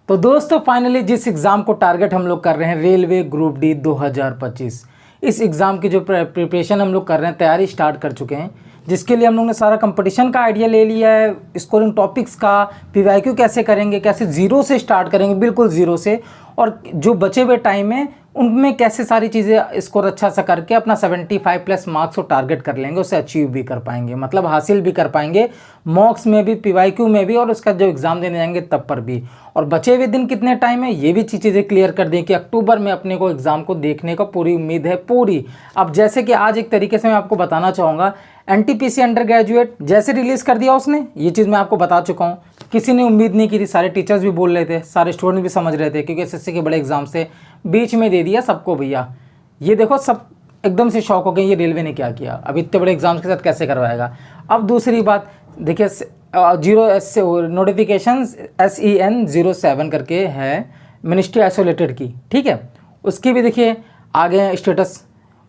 तो दोस्तों फाइनली जिस एग्ज़ाम को टारगेट हम लोग कर रहे हैं रेलवे ग्रुप डी 2025, इस एग्ज़ाम की जो प्रिपरेशन हम लोग कर रहे हैं, तैयारी स्टार्ट कर चुके हैं, जिसके लिए हम लोग ने सारा कंपटीशन का आइडिया ले लिया है, स्कोरिंग टॉपिक्स का, पीवाईक्यू कैसे करेंगे, कैसे ज़ीरो से स्टार्ट करेंगे, बिल्कुल ज़ीरो से, और जो बचे हुए टाइम है उनमें कैसे सारी चीज़ें स्कोर अच्छा सा करके अपना 75 प्लस मार्क्स को टारगेट कर लेंगे, उसे अचीव भी कर पाएंगे, मतलब हासिल भी कर पाएंगे मॉक्स में भी, पीवाईक्यू में भी, और उसका जो एग्ज़ाम देने जाएंगे तब पर भी। और बचे हुए दिन कितने टाइम है ये भी चीज़ें क्लियर कर दें कि अक्टूबर में अपने को एग्ज़ाम को देखने का पूरी उम्मीद है, पूरी। अब जैसे कि आज एक तरीके से मैं आपको बताना चाहूँगा, एनटीपीसी अंडर ग्रेजुएट जैसे रिलीज़ कर दिया उसने, ये चीज़ मैं आपको बता चुका हूँ, किसी ने उम्मीद नहीं की थी, सारे टीचर्स भी बोल रहे थे, सारे स्टूडेंट भी समझ रहे थे, क्योंकि एसएससी के बड़े एग्जाम से बीच में दे दिया सबको भैया। ये देखो सब एकदम से शॉक हो गए, ये रेलवे ने क्या किया, अब इतने बड़े एग्जाम्स के साथ कैसे करवाएगा। अब दूसरी बात देखिए, 0 नोटिफिकेशन SEN07 करके है मिनिस्ट्री आइसोलेटेड की, ठीक है, उसकी भी देखिए आगे स्टेटस,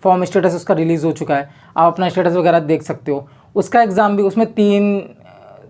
फॉर्म स्टेटस उसका रिलीज़ हो चुका है, आप अपना स्टेटस वगैरह देख सकते हो। उसका एग्ज़ाम भी, उसमें 3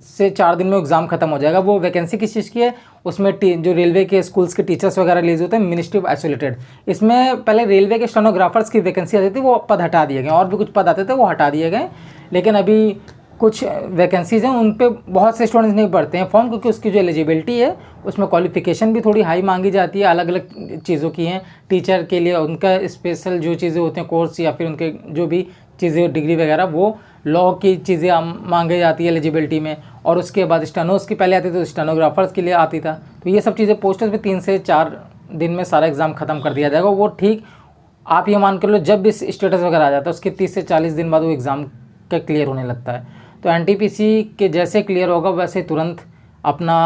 से 4 दिन में एग्ज़ाम खत्म हो जाएगा। वो वैकेंसी किस चीज़ की है, उसमें जो रेलवे के स्कूल्स के टीचर्स वगैरह रिलीज होते हैं, मिनिस्ट्री ऑफ आइसोलेटेड। इसमें पहले रेलवे के स्टेनोग्राफर्स की वैकेंसी आती थी, वो पद हटा दिए गए, और भी कुछ पद आते थे वो हटा दिए गए, लेकिन अभी कुछ वैकेंसीज़ हैं उन पे बहुत से स्टूडेंट्स नहीं पढ़ते हैं फॉर्म, क्योंकि उसकी जो एलिजिबिलिटी है उसमें क्वालिफिकेशन भी थोड़ी हाई मांगी जाती है, अलग अलग चीज़ों की हैं। टीचर के लिए उनका स्पेशल जो चीज़ें होती हैं कोर्स, या फिर उनके जो भी चीज़ें डिग्री वगैरह, वो लॉ की चीज़ें मांगी जाती है एलिजिबिलिटी में। और उसके बाद स्टेनोस की पहले आती थी, तो स्टेनोग्राफर्स के लिए आती था। तो ये सब चीज़ें पोस्टर्स में 3 से 4 दिन में सारा एग्ज़ाम ख़त्म कर दिया जाएगा। वो ठीक आप ये मान कर लो, जब भी स्टेटस वगैरह आ जाता है उसके 30 से 40 दिन बाद वो एग्ज़ाम का क्लियर होने लगता है। तो एनटीपीसी के जैसे क्लियर होगा वैसे तुरंत अपना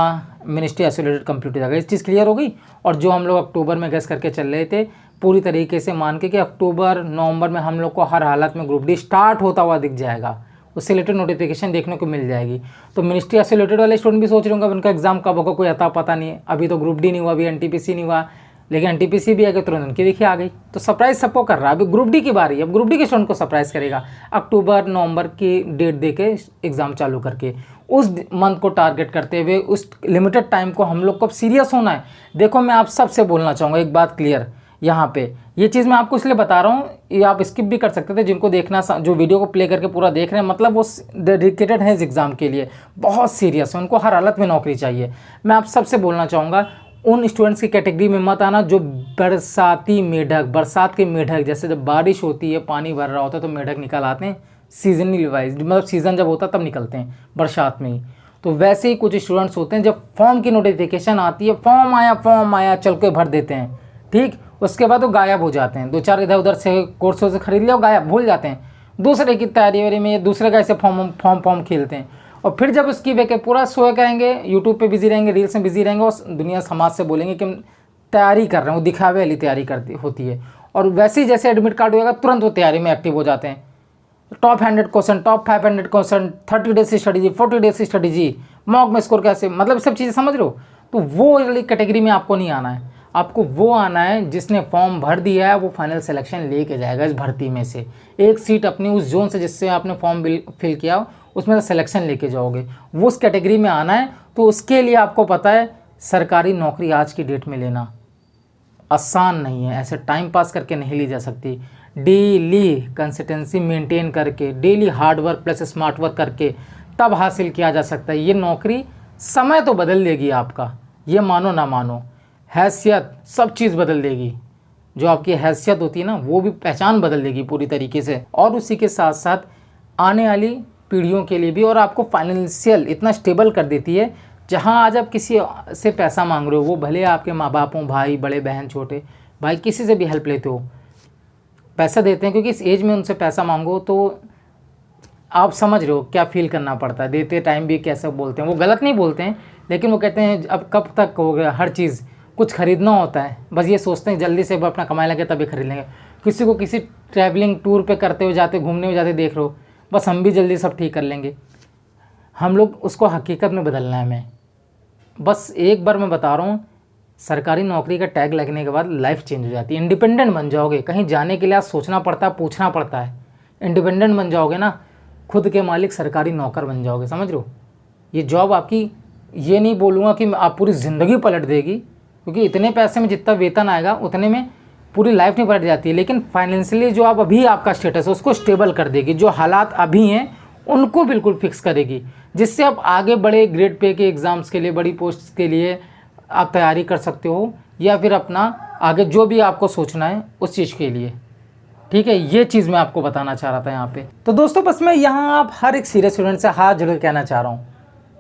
मिनिस्ट्री आइसोलेटेड कंप्लीट हो जाएगा। इस चीज़ क्लियर हो गई। और जो हम लोग अक्टूबर में गैस करके चल रहे थे, पूरी तरीके से मान के कि अक्टूबर नवंबर में हम लोग को हर हालत में ग्रुप डी स्टार्ट होता हुआ दिख जाएगा, उससे रिलेटेड नोटिफिकेशन देखने को मिल जाएगी। तो मिनिस्ट्री आइसोलेटेड वाले स्टूडेंट भी सोच रहे होंगे उनका एग्जाम कब होगा, कोई अता पता नहीं है। अभी तो ग्रुप डी नहीं हुआ, अभी एनटीपीसी नहीं हुआ, लेकिन एनटीपीसी भी आगे तुरंत उनकी देखिए आ गई। तो सरप्राइज सबको कर रहा है। अभी ग्रुप डी की बारी है, अब ग्रुप डी के स्टूडेंट को सरप्राइज करेगा अक्टूबर नवंबर की डेट दे के एग्ज़ाम चालू करके, उस मंथ को टारगेट करते हुए, उस लिमिटेड टाइम को हम लोग को अब सीरियस होना है। देखो मैं आप सबसे बोलना चाहूँगा एक बात क्लियर यहाँ पे, ये चीज़ मैं आपको इसलिए बता रहा हूँ, ये आप स्किप भी कर सकते थे, जिनको देखना, जो वीडियो को प्ले करके पूरा देख रहे हैं, मतलब वो डेडिकेटेड है इस एग्ज़ाम के लिए, बहुत सीरियस है, उनको हर हालत में नौकरी चाहिए। मैं आप सबसे बोलना चाहूँगा, उन स्टूडेंट्स की कैटेगरी में मत आना जो बरसाती मेढक, बरसात के मेढक, जैसे जब बारिश होती है पानी भर रहा होता है तो मेढक निकल आते हैं सीजनली वाइज, मतलब सीज़न जब होता है तब निकलते हैं बरसात में ही। तो वैसे ही कुछ स्टूडेंट्स होते हैं, जब फॉर्म की नोटिफिकेशन आती है, फॉर्म आया चल के भर देते हैं, ठीक, उसके बाद वो गायब हो जाते हैं, 2-4 इधर उधर से कोर्सों से खरीद लिया, गायब, भूल जाते हैं, दूसरे की तैयारी वारी में दूसरे का ऐसे फॉर्म खेलते हैं। और फिर जब उसकी वेके पूरा सोए करेंगे, यूट्यूब पे बिजी रहेंगे, रील्स में बिजी रहेंगे, और दुनिया समाज से बोलेंगे कि हम तैयारी कर रहे हैं, वो दिखावे वाली तैयारी करती होती है। और वैसे ही जैसे एडमिट कार्ड होगा तुरंत वो तैयारी में एक्टिव हो जाते हैं। Top 100 question, top 500 question, 30 days की स्टडी जी, 40 डेज की स्टडी जी, मॉक में स्कोर कैसे, मतलब सब चीज़ें समझ रहे हो। तो वो वाली कैटेगरी में आपको नहीं आना है, आपको वो आना है जिसने फॉर्म भर दिया है, वो फाइनल सिलेक्शन लेके जाएगा इस भर्ती में से एक सीट अपनी उस जोन से जिससे आपने फॉर्म फिल किया, उसमें से सिलेक्शन लेके जाओगे, वो उस कैटेगरी में आना है। तो उसके लिए आपको पता है सरकारी नौकरी आज की डेट में लेना आसान नहीं है, ऐसे टाइम पास करके नहीं ली जा सकती। डेली कंसिस्टेंसी मेंटेन करके, daily hard work plus smart work करके तब हासिल किया जा सकता है ये नौकरी। समय तो बदल देगी आपका, ये मानो ना मानो, हैसियत सब चीज़ बदल देगी, जो आपकी हैसियत होती है ना वो भी पहचान बदल देगी पूरी तरीके से। और उसी के साथ साथ आने वाली पीढ़ियों के लिए भी, और आपको फाइनेंशियल इतना स्टेबल कर देती है, जहां आज आप किसी से पैसा मांग रहे हो, वो भले आपके माँ बाप हों, भाई बड़े बहन छोटे भाई, किसी से भी हेल्प लेते हो, पैसा देते हैं, क्योंकि इस एज में उनसे पैसा मांगो तो आप समझ रहे हो क्या फील करना पड़ता है। देते टाइम भी कैसे बोलते हैं, वो गलत नहीं बोलते हैं, लेकिन वो कहते हैं अब कब तक हो गया, हर चीज़ कुछ ख़रीदना होता है, बस ये सोचते हैं जल्दी से अपना कमाए लगे तभी खरीद लेंगे। किसी को किसी ट्रैवलिंग टूर पे करते हुए जाते, घूमने में जाते देख रहे हो, बस हम भी जल्दी सब ठीक कर लेंगे। हम लोग उसको हकीकत में बदलना है। हमें बस एक बार मैं बता रहा हूँ, सरकारी नौकरी का टैग लगने के बाद लाइफ चेंज हो जाती है, इंडिपेंडेंट बन जाओगे। कहीं जाने के लिए आज सोचना पड़ता है, पूछना पड़ता है, इंडिपेंडेंट बन जाओगे ना, खुद के मालिक सरकारी नौकर बन जाओगे, समझ रहे हो। ये जॉब आपकी ये नहीं बोलूँगा कि आप पूरी ज़िंदगी पलट देगी, क्योंकि इतने पैसे में जितना वेतन आएगा उतने में पूरी लाइफ नहीं पलट जाती है, लेकिन फाइनेंशियली जो आप अभी आपका स्टेटस है उसको स्टेबल कर देगी। जो हालात अभी हैं उनको बिल्कुल फिक्स करेगी, जिससे आप आगे बड़े ग्रेड पे के एग्ज़ाम्स के लिए, बड़ी पोस्ट के लिए आप तैयारी कर सकते हो, या फिर अपना आगे जो भी आपको सोचना है उस चीज़ के लिए। ठीक है, ये चीज़ मैं आपको बताना चाह रहा था यहाँ पे। तो दोस्तों बस मैं यहाँ आप हर एक सीरियस स्टूडेंट से हाथ जोड़ के कहना चाह रहा हूँ,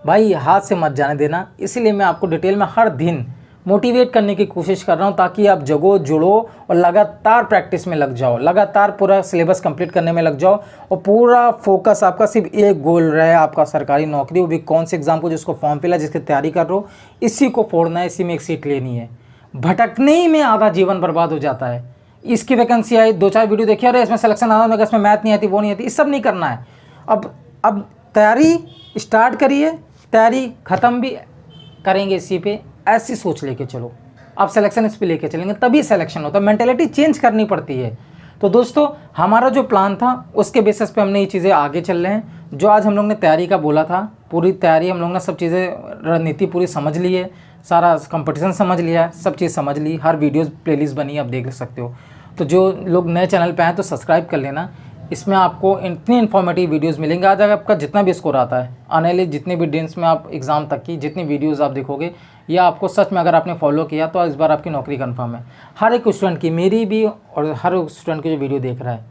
भाई हाथ से मत जाने देना। इसीलिए मैं आपको डिटेल में हर दिन मोटिवेट करने की कोशिश कर रहा हूँ, ताकि आप जगो जुड़ो और लगातार प्रैक्टिस में लग जाओ, लगातार पूरा सिलेबस कंप्लीट करने में लग जाओ, और पूरा फोकस आपका सिर्फ एक गोल रहे, आपका सरकारी नौकरी, वो भी कौन से एग्ज़ाम को जिसको फॉर्म फिल है, जिसकी तैयारी कर रहे हो, इसी को फोड़ना है, इसी में एक सीट लेनी है। भटकने ही में आधा जीवन बर्बाद हो जाता है। इसकी वैकेंसी आई, 2-4 वीडियो देखिए, अरे इसमें सिलेक्शन आ रहा है, इसमें मैथ नहीं आती, वो नहीं आती, ये सब नहीं करना है। अब तैयारी स्टार्ट करिए, तैयारी ख़त्म भी करेंगे इसी पे, ऐसी सोच लेके चलो। आप सिलेक्शन इस पे लेके चलेंगे तभी सिलेक्शन होता है, मेंटेलिटी चेंज करनी पड़ती है। तो दोस्तों हमारा जो प्लान था उसके बेसिस पे हमने ये चीज़ें आगे चल रहे हैं। जो आज हम लोग ने तैयारी का बोला था, पूरी तैयारी हम लोग ने सब चीज़ें, रणनीति पूरी समझ ली है, सारा कंपटीशन समझ लिया है, सब चीज़ समझ ली, हर वीडियोज़ प्लेलिस्ट बनी है, आप देख सकते हो। तो जो लोग नए चैनल पे आए तो सब्सक्राइब कर लेना, इसमें आपको इतनी इन्फॉर्मेटिव वीडियोस मिलेंगे। आज अगर आपका जितना भी स्कोर आता है, आने वाले जितने भी डेंस में आप एग्ज़ाम तक की जितनी वीडियोस आप देखोगे, या आपको सच में अगर आपने फॉलो किया तो इस बार आपकी नौकरी कंफर्म है। हर एक स्टूडेंट की, मेरी भी और हर एक स्टूडेंट की जो वीडियो देख रहा है,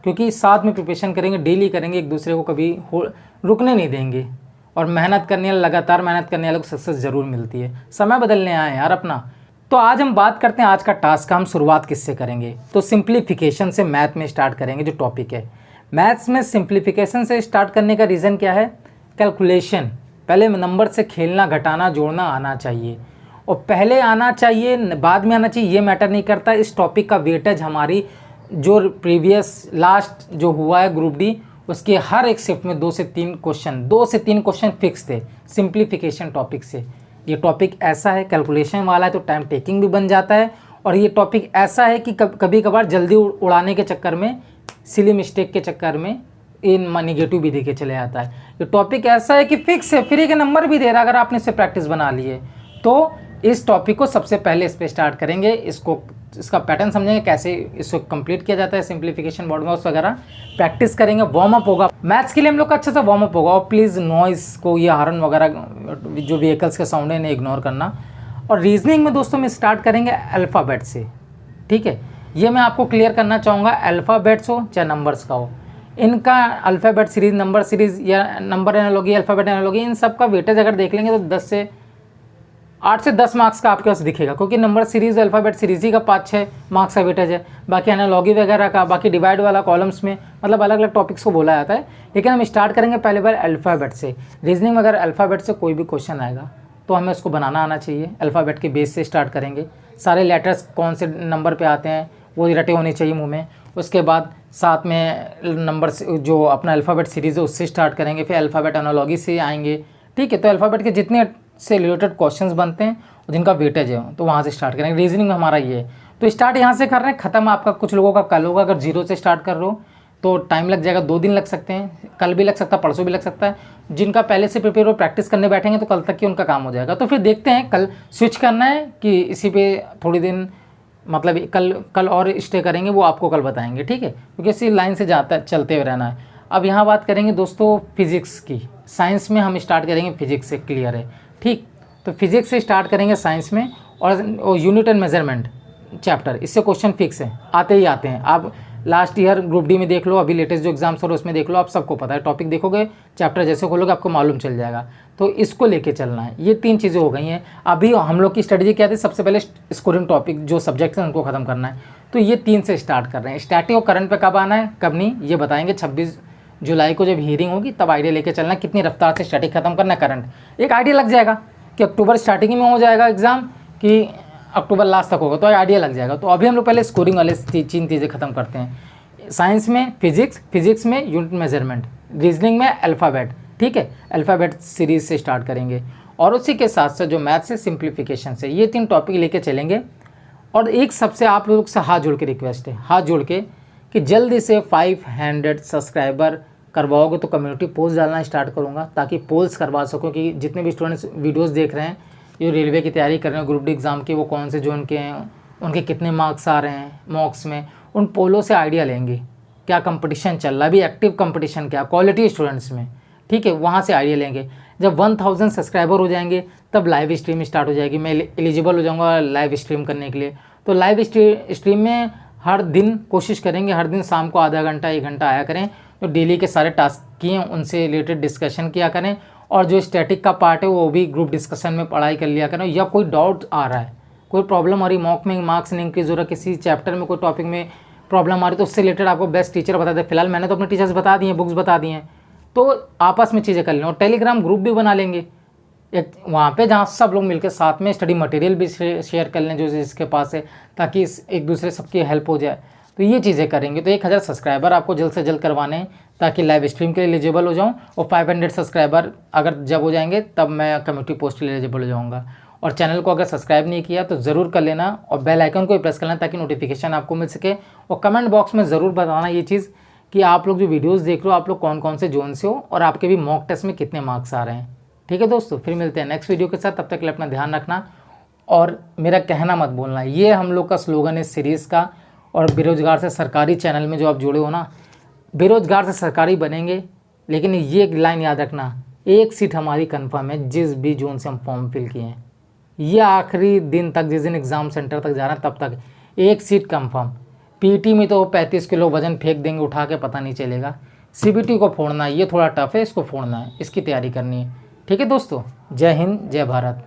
क्योंकि साथ में प्रिपरेशन करेंगे, डेली करेंगे, एक दूसरे को कभी रुकने नहीं देंगे, और मेहनत करने वाले, लगातार मेहनत करने वाले को सक्सेस ज़रूर मिलती है। समय बदलने आए यार अपना। तो आज हम बात करते हैं आज का टास्क का, हम शुरुआत किससे करेंगे? तो सिंप्लीफिकेशन से मैथ में स्टार्ट करेंगे। जो टॉपिक है मैथ्स में सिंप्लीफिकेशन से स्टार्ट करने का रीज़न क्या है? कैलकुलेशन। पहले नंबर से खेलना, घटाना, जोड़ना आना चाहिए, और पहले आना चाहिए बाद में आना चाहिए ये मैटर नहीं करता। इस टॉपिक का वेटेज हमारी जो प्रीवियस लास्ट जो हुआ है ग्रुप डी, उसके हर एक शिफ्ट में 2 से 3 क्वेश्चन फिक्स थे सिंप्लीफिकेशन टॉपिक से। ये टॉपिक ऐसा है, कैलकुलेशन वाला है, तो टाइम टेकिंग भी बन जाता है, और ये टॉपिक ऐसा है कि कभी कभार जल्दी उड़ाने के चक्कर में, सिली मिस्टेक के चक्कर में इन निगेटिव भी देके चले जाता है। ये टॉपिक ऐसा है कि फिक्स है, फ्री के नंबर भी दे रहा है अगर आपने इससे प्रैक्टिस बना ली है। तो इस टॉपिक को सबसे पहले इस पर स्टार्ट करेंगे, इसका पैटर्न समझेंगे, कैसे इसको कंप्लीट किया जाता है, सिंप्लीफिकेशन, बॉर्ड मार्क्स वगैरह प्रैक्टिस करेंगे। वार्म अप होगा मैथ्स के लिए हम लोग का, अच्छा सा वार्म अप होगा। और प्लीज़ नॉइज़ को, ये हॉर्न वगैरह जो व्हीकल्स के साउंड है इन्हें इग्नोर करना। और रीजनिंग में दोस्तों में स्टार्ट करेंगे अल्फ़ाबेट से। ठीक है, ये मैं आपको क्लियर करना चाहूँगा, अल्फ़ाबेट्स हो चाहे नंबर्स का हो, इनका अल्फ़ाबेट सीरीज़, नंबर सीरीज़ या नंबर एनालॉजी, अल्फ़ाबेट एनालॉजी, इन सब का वेटेज अगर देख लेंगे तो 8 से 10 मार्क्स का आपके पास दिखेगा, क्योंकि नंबर सीरीज़, अल्फ़ाबेट सीरीज़ ही का 5-6 मार्क्स का वेटेज है। बाकी एनालॉजी वगैरह का, बाकी डिवाइड वाला कॉलम्स में, मतलब अलग अलग टॉपिक्स को बोला जाता है। लेकिन हम स्टार्ट करेंगे पहले बार अल्फ़ाबेट से। रीजनिंग में अगर अल्फ़ाबेट से कोई भी क्वेश्चन आएगा तो हमें उसको बनाना आना चाहिए। अल्फ़ाबेट के बेस से स्टार्ट करेंगे, सारे लेटर्स कौन से नंबर पे आते हैं वो रटे होने चाहिए मुंह में। उसके बाद साथ में नंबर जो अपना अल्फ़ाबेट सीरीज़ है उससे स्टार्ट करेंगे, फिर अल्फ़ाबेट एनालॉजी से आएंगे। ठीक है, तो अल्फ़ाबेट के जितने से रिलेटेड क्वेश्चंस बनते हैं जिनका वेटेज है तो वहाँ से स्टार्ट करेंगे। रीजनिंग में हमारा ये है, तो स्टार्ट यहाँ से कर रहे हैं, ख़त्म आपका कुछ लोगों का कल होगा। अगर 0 से स्टार्ट कर रहे हो तो टाइम लग जाएगा, 2 दिन लग सकते हैं, कल भी लग सकता है, परसों भी लग सकता है। जिनका पहले से प्रिपेयर हो, प्रैक्टिस करने बैठेंगे तो कल तक ही उनका काम हो जाएगा। तो फिर देखते हैं कल स्विच करना है कि इसी पे थोड़ी दिन, मतलब कल और स्टे करेंगे, वो आपको कल बताएंगे। ठीक है, क्योंकि इसी लाइन से चलते हुए रहना है। अब यहाँ बात करेंगे दोस्तों फिज़िक्स की। साइंस में हम स्टार्ट करेंगे फिज़िक्स से, क्लियर है? ठीक, तो फिज़िक्स से स्टार्ट करेंगे साइंस में, और यूनिट एंड मेजरमेंट चैप्टर, इससे क्वेश्चन फिक्स है, आते ही आते हैं। आप लास्ट ईयर ग्रुप डी में देख लो, अभी लेटेस्ट जो एग्जाम्स हो रहे उसमें देख लो, आप सबको पता है। टॉपिक देखोगे, चैप्टर जैसे खोलोगे आपको मालूम चल जाएगा। तो इसको लेके चलना है। ये 3 चीज़ें हो गई हैं। अभी हम लोग की स्ट्रेटजी क्या थी? सबसे पहले स्कोरिंग टॉपिक जो सब्जेक्ट हैं उनको ख़त्म करना है, तो ये 3 से स्टार्ट कर रहे हैं। स्टैटिक और करंट पे कब आना है कब नहीं ये बताएंगे। 26 जुलाई को जब हियरिंग होगी तब आइडिया लेके चलना है कितनी रफ्तार से स्टैटिक खत्म करना है, करंट। एक आइडिया लग जाएगा कि अक्टूबर स्टार्टिंग में हो जाएगा एग्ज़ाम कि अक्टूबर लास्ट तक होगा, तो आइडिया लग जाएगा। तो अभी हम लोग पहले स्कोरिंग वाले 3 चीज़ें ख़त्म करते हैं। साइंस में फिजिक्स में यूनिट मेजरमेंट, रीजनिंग में अल्फ़ाबेट। ठीक है, अल्फ़ाबेट सीरीज़ से स्टार्ट करेंगे, और उसी के साथ साथ जो मैथ से, सिंप्लीफिकेशन से, ये 3 टॉपिक लेके चलेंगे। और एक सबसे आप लोग से हाथ जोड़ के रिक्वेस्ट है, हाथ जोड़ के, कि जल्दी से 500 सब्सक्राइबर करवाओगे तो कम्युनिटी पोस्ट डालना स्टार्ट करूँगा, ताकि पोल्स करवा सकूँ कि जितने भी स्टूडेंट्स वीडियोस देख रहे हैं जो रेलवे की तैयारी कर रहे हैं ग्रुप डी एग्ज़ाम की, वो कौन से जोन के हैं, उनके कितने मार्क्स आ रहे हैं मॉक्स में, उन पोलों से आइडिया लेंगे क्या कंपटीशन चल रहा है, अभी एक्टिव कंपटीशन क्या, क्वालिटी स्टूडेंट्स में, ठीक है, वहाँ से आइडिया लेंगे। जब 1000 सब्सक्राइबर हो जाएंगे तब लाइव स्ट्रीम स्टार्ट हो जाएगी, मैं एलिजिबल हो जाऊँगा लाइव स्ट्रीम करने के लिए। तो लाइव स्ट्रीम में हर दिन कोशिश करेंगे, हर दिन शाम को आधा घंटा 1 घंटा आया करें, जो डेली के सारे टास्क किए उनसे रिलेटेड डिस्कशन किया करें, और जो स्टैटिक का पार्ट है वो भी ग्रुप डिस्कशन में पढ़ाई कर लिया करें। या कोई डाउट आ रहा है, कोई प्रॉब्लम आ रही, मॉक में मार्क्स नहीं इंक्रीज हो रहा, किसी चैप्टर में कोई टॉपिक में प्रॉब्लम आ रही, तो उससे रिलेटेड आपको बेस्ट टीचर बता दे। फिलहाल मैंने तो अपने टीचर्स बता दिए, बुक्स बता दिए हैं, तो आपस में चीज़ें कर लें। और टेलीग्राम ग्रुप भी बना लेंगे एक, वहाँ पे जहाँ सब लोग मिलकर साथ में स्टडी मटेरियल भी शेयर कर लें जो जिसके पास है, ताकि एक दूसरे सबकी हेल्प हो जाए। तो ये चीज़ें करेंगे। तो 1000 सब्सक्राइबर आपको जल्द से जल्द करवाने हैं ताकि लाइव स्ट्रीम के लिए एलिजिबल हो जाऊँ, और 500 सब्सक्राइबर अगर जब हो जाएंगे तब मैं कम्युनिटी पोस्ट के लिए एलिजिबल हो जाऊँगा। और चैनल को अगर सब्सक्राइब नहीं किया तो ज़रूर कर लेना, और बेल आइकन को भी प्रेस कर लेना ताकि नोटिफिकेशन आपको मिल सके। और कमेंट बॉक्स में ज़रूर बताना ये चीज़ कि आप लोग जो वीडियोस देख रहे हो आप लोग कौन कौन से जोन से हो, और आपके भी मॉक टेस्ट में कितने मार्क्स आ रहे हैं। ठीक है दोस्तों, फिर मिलते हैं नेक्स्ट वीडियो के साथ, तब तक के लिए अपना ध्यान रखना और मेरा कहना मत बोलना। ये हम लोग का स्लोगन है इस सीरीज़ का। और बेरोजगार से सरकारी चैनल में जो आप जुड़े हो ना, बेरोजगार से सरकारी बनेंगे, लेकिन ये एक लाइन याद रखना, एक सीट हमारी कंफर्म है जिस भी जोन से हम फॉर्म फिल किए हैं। ये आखिरी दिन तक, जिस दिन एग्ज़ाम सेंटर तक जा रहा है तब तक एक सीट कंफर्म। पीटी में तो 35 किलो वजन फेंक देंगे उठा के, पता नहीं चलेगा। सीबीटी को फोड़ना ये थोड़ा टफ है, इसको फोड़ना है, इसकी तैयारी करनी है। ठीक है दोस्तों, जय हिंद जय भारत।